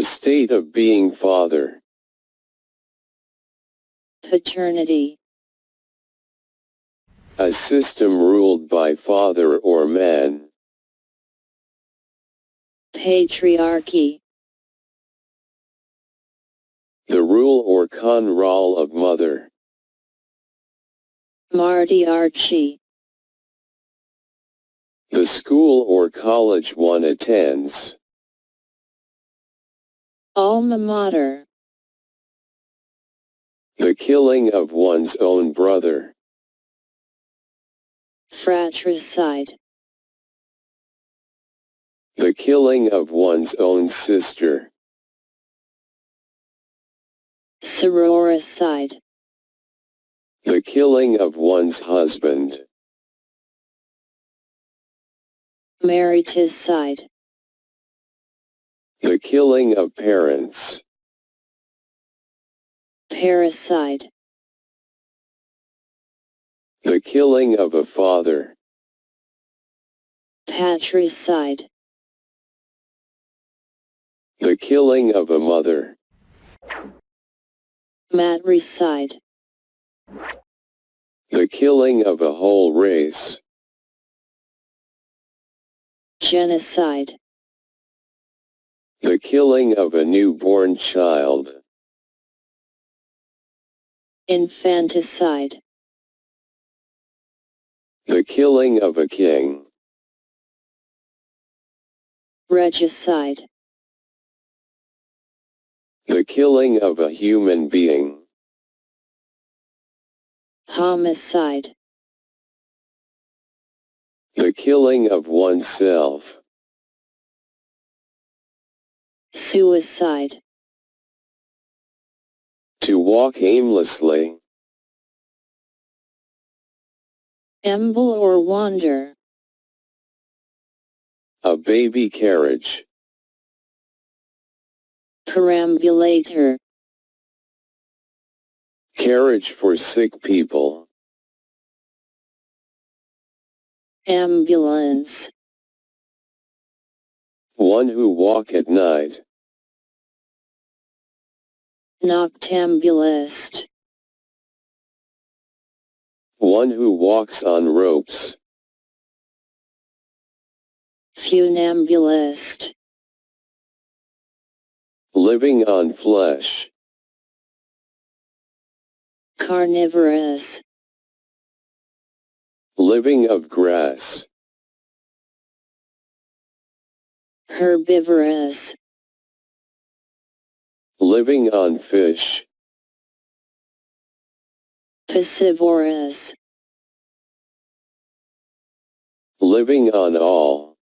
The state of being father. Paternity. A system ruled by father or man. Patriarchy. The rule or control of mother. Martyarchy. The school or college one attends. Alma mater. The killing of one's own brother. Fratricide. The killing of one's own sister. Sororicide. The killing of one's husband. Mariticide. The killing of parents. Parricide. The killing of a father. Patricide. The killing of a mother. Matricide. The killing of a whole race. Genocide. The killing of a newborn child. Infanticide. The killing of a king. Regicide. The killing of a human being. Homicide. The killing of oneself. Suicide. To walk aimlessly. Amble or wander. A baby carriage. Perambulator. Carriage for sick people. Ambulance. One who walk at night. Noctambulist. One who walks on ropes. Funambulist. Living on flesh. Carnivorous. Living of grass. Herbivorous. Living on fish. Piscivorous. Living on all.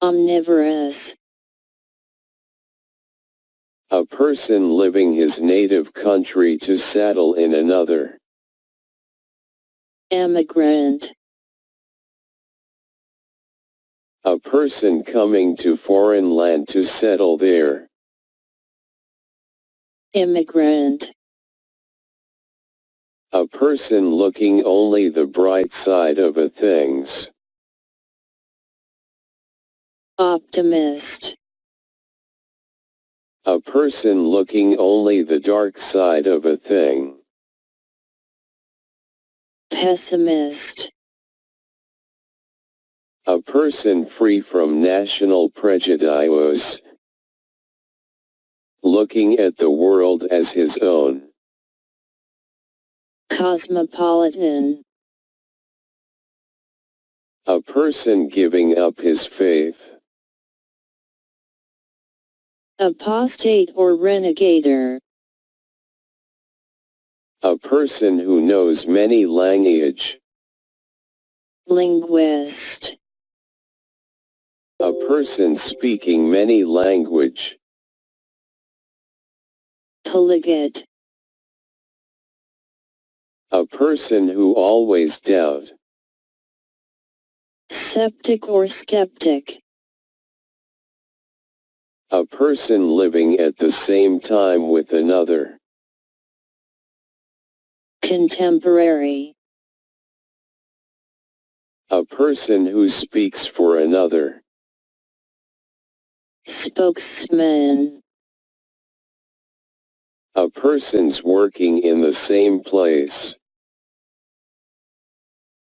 Omnivorous. A person leaving his native country to settle in another. Emigrant. A person coming to foreign land to settle there. Immigrant. A person looking only the bright side of a things. Optimist. A person looking only the dark side of a thing. Pessimist. A person free from national prejudice, looking at the world as his own. Cosmopolitan. A person giving up his faith. Apostate or renegader. A person who knows many languages. Linguist. A person speaking many languages. Polyglot. A person who always doubt. Sceptic or skeptic. A person living at the same time with another. Contemporary. A person who speaks for another. Spokesman. A person's working in the same place.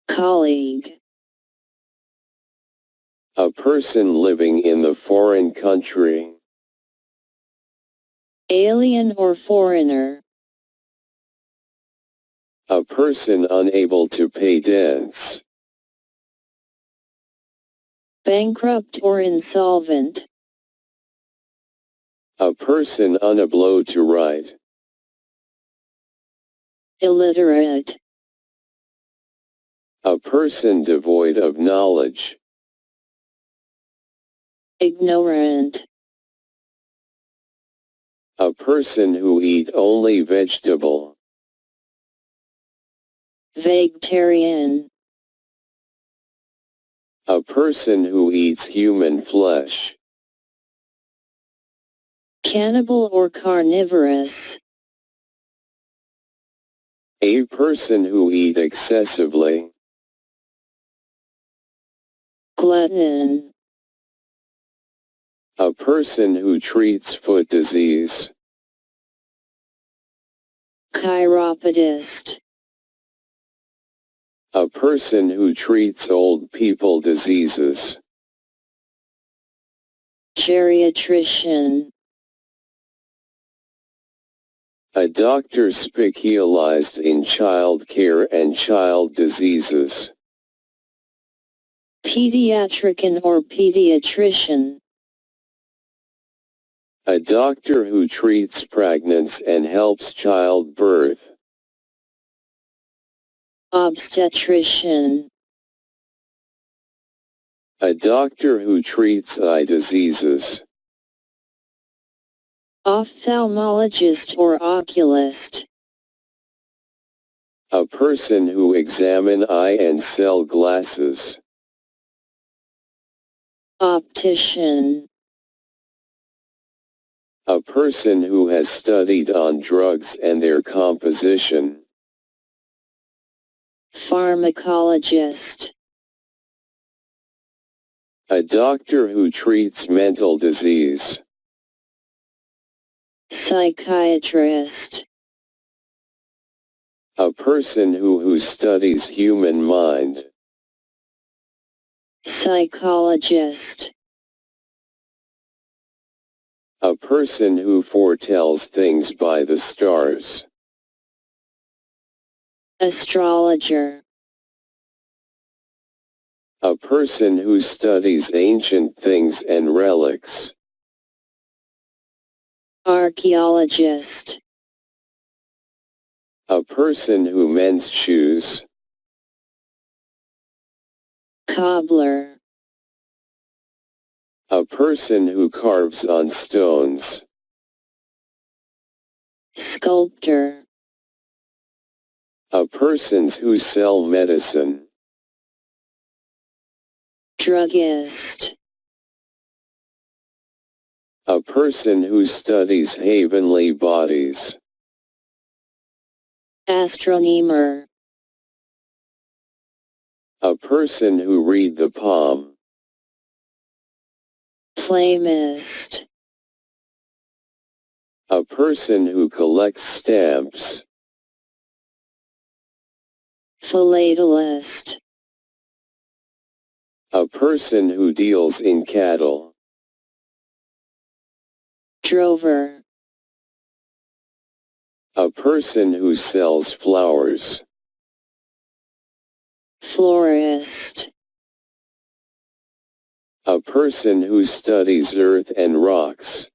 Colleague. A person living in the foreign country. Alien or foreigner. A person unable to pay debts. Bankrupt or insolvent. A person unable to write. Illiterate. A person devoid of knowledge. Ignorant. A person who eat only vegetable. Vegetarian. A person who eats human flesh. Cannibal or carnivorous. A person who eat excessively. Glutton. A person who treats foot disease. Chiropodist. A person who treats old people diseases. Geriatrician. A doctor specialized in child care and child diseases. Pediatrician or pediatrician. A doctor who treats pregnancy and helps childbirth. Obstetrician. A doctor who treats eye diseases. Ophthalmologist or oculist. A person who examines eye and sell glasses. Optician. A person who has studied on drugs and their composition. Pharmacologist. A doctor who treats mental disease. Psychiatrist. A person who studies human mind. Psychologist. A person who foretells things by the stars. Astrologer. A person who studies ancient things and relics. Archaeologist. A person who mends shoes. Cobbler. A person who carves on stones. Sculptor. A person who sell medicine. Druggist. A person who studies heavenly bodies. Astronomer. A person who read the palm. Palmist. A person who collects stamps. Philatelist. A person who deals in cattle. Drover. A person who sells flowers. Florist. A person who studies earth and rocks.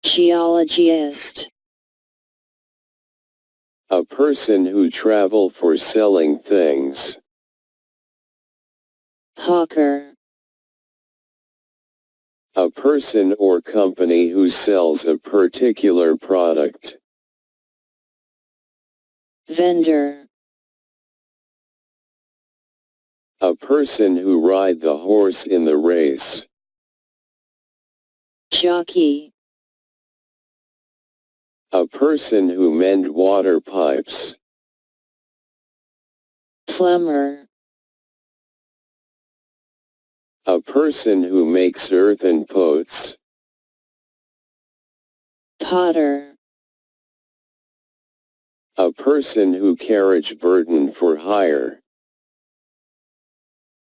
Geologist. A person who travels for selling things. Hawker. A person or company who sells a particular product. Vendor. A person who rides the horse in the race. Jockey. A person who mends water pipes. Plumber. A person who makes earthen pots. Potter. A person who carriage burden for hire.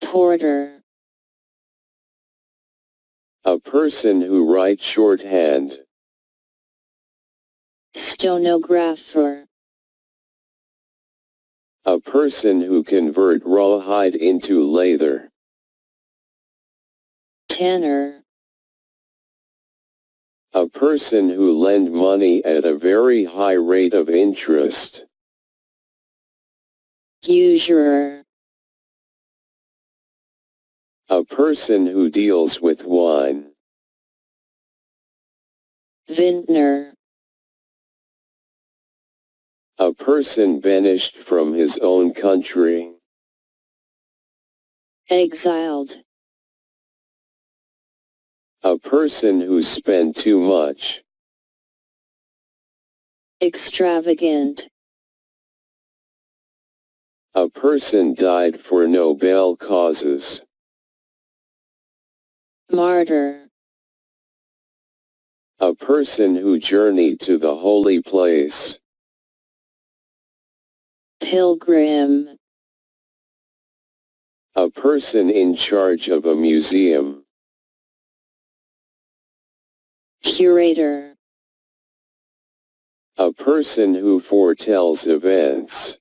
Porter. A person who writes shorthand. Stenographer. A person who convert rawhide into leather. Tanner. A person who lend money at a very high rate of interest. Usurer. A person who deals with wine. Vintner. A person banished from his own country. Exiled. A person who spent too much. Extravagant. A person died for noble causes. Martyr. A person who journeyed to the holy place. Pilgrim. A person in charge of a museum. Curator. A person who foretells events.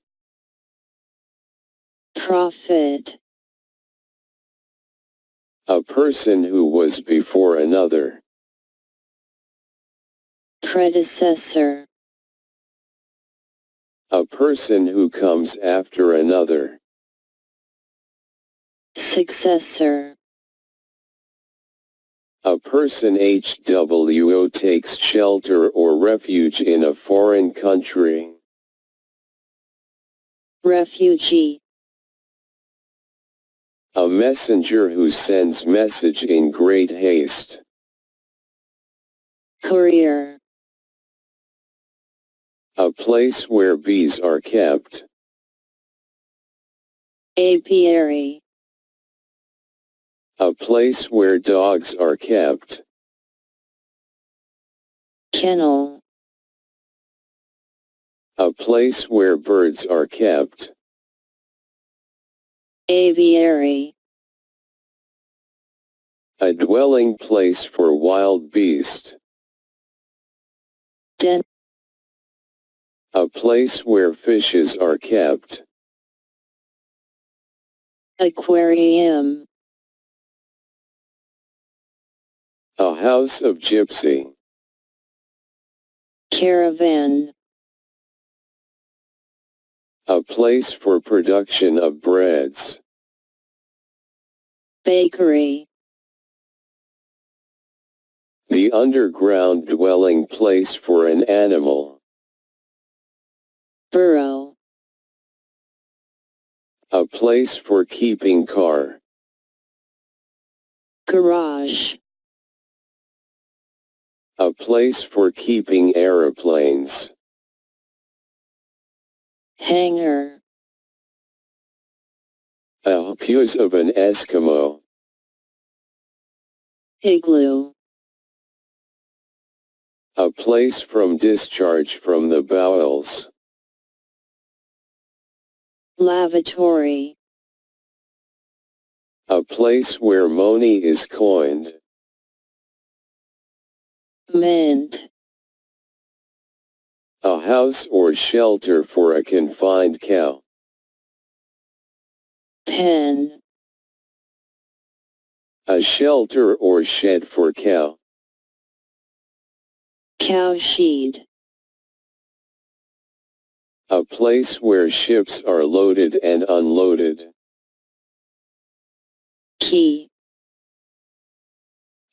Prophet. A person who was before another. Predecessor. A person who comes after another. Successor. A person who takes shelter or refuge in a foreign country. Refugee. A messenger who sends message in great haste. Courier. A place where bees are kept. Apiary. A place where dogs are kept. Kennel. A place where birds are kept. Aviary. A dwelling place for wild beast. Den. A place where fishes are kept. Aquarium. A house of gypsy. Caravan. A place for production of breads. Bakery. The underground dwelling place for an animal. Burrow. A place for keeping car. Garage. A place for keeping aeroplanes. Hangar. A hut of an Eskimo. Igloo. A place from discharge from the bowels. Lavatory. A place where money is coined. Mint. A house or shelter for a confined cow. Pen. A shelter or shed for cow. Cowshed. A place where ships are loaded and unloaded. Key.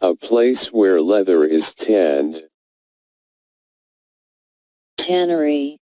A place where leather is tanned. Tannery.